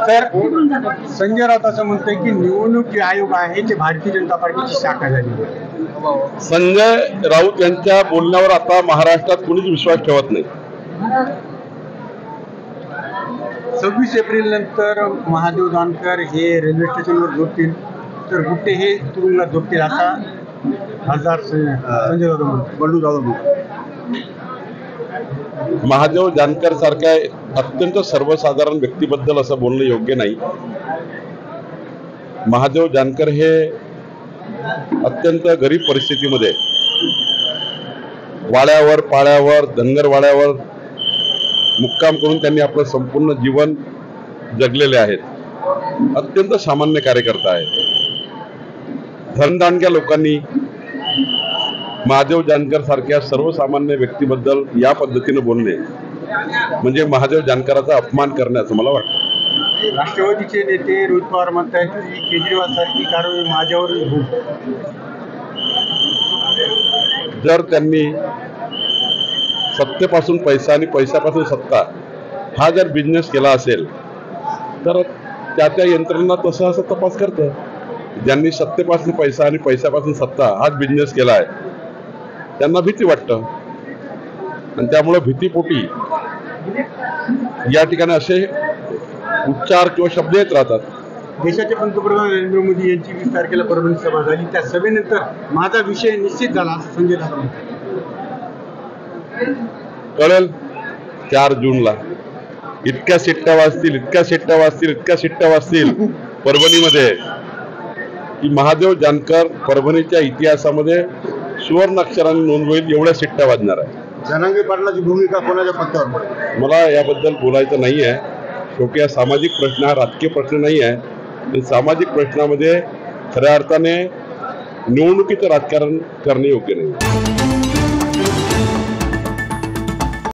तर संजय राऊत असं म्हणतोय की निवडणूक आयोग आहे ते भारतीय जनता पार्टीची शाखा झाली. संजय राऊत यांच्या बोलण्यावर आता महाराष्ट्रात कोणीच विश्वास ठेवत नाही. 26 एप्रिल नंतर महादेव जानकर हे रेल्वे स्टेशनवर झोपतील तर गुट्टे हे तुरुंगात झोपतील असा खासदार संजय राऊत बंडू जाधव. महादेव जानकर सारख्या अत्यंत सर्वसाधारण व्यक्तीबद्दल असं बोलणं योग्य नाही. महादेव जानकर हे अत्यंत गरीब परिस्थितीमध्ये वाड्यावर पाड्यावर धनगर वाड्यावर मुक्काम करून त्यांनी आपलं संपूर्ण जीवन जगलेले आहेत. अत्यंत सामान्य कार्यकर्ता आहेत. धनदांडक्या लोकांनी महादेव जानकर सारख्या सर्वसामान्य व्यक्तीबद्दल या पद्धतीने बोलणे म्हणजे महादेव जानकराचा अपमान करणे असं मला वाटतं. राष्ट्रवादीचे नेते रोहित पवार म्हणतात की केजरीवाल सारखी कारवाई माझ्यावर होईल. जर त्यांनी सत्तेपासून पैसा आणि पैशापासून सत्ता हा जर बिझनेस केला असेल तर त्या यंत्रणा तसं असं तपास करतं. ज्यांनी सत्तेपासून पैसा आणि पैशापासून सत्ता हाच बिझनेस केला आहे त्यांना भीती वाटतं आणि त्यामुळे भीतीपोटी या ठिकाणी असे उच्चार किंवा शब्द येत राहतात. देशाचे पंतप्रधान नरेंद्र मोदी यांची 20 तारखेला परभणीत सभा झाली. त्या सभेनंतर माझा विषय निश्चित झाला असं संजय राऊत म्हणतात. कळेल 4 जूनला. इतक्या शिट्ट्या वाजतील परभणीमध्ये की महादेव जानकर परभणीच्या इतिहासामध्ये सुवर्ण अक्षरांनी नोंद होईल एवढ्या शिट्ट्या वाजणार आहे. जनांगी पाटलाची भूमिका कोणाच्या पत्त्यावर? मला याबद्दल बोलायचं नाही आहे. शेवटी हा सामाजिक प्रश्न हा राजकीय प्रश्न नाही आहे. सामाजिक प्रश्नामध्ये खऱ्या अर्थाने निवडणुकीचं राजकारण करणे योग्य नाही.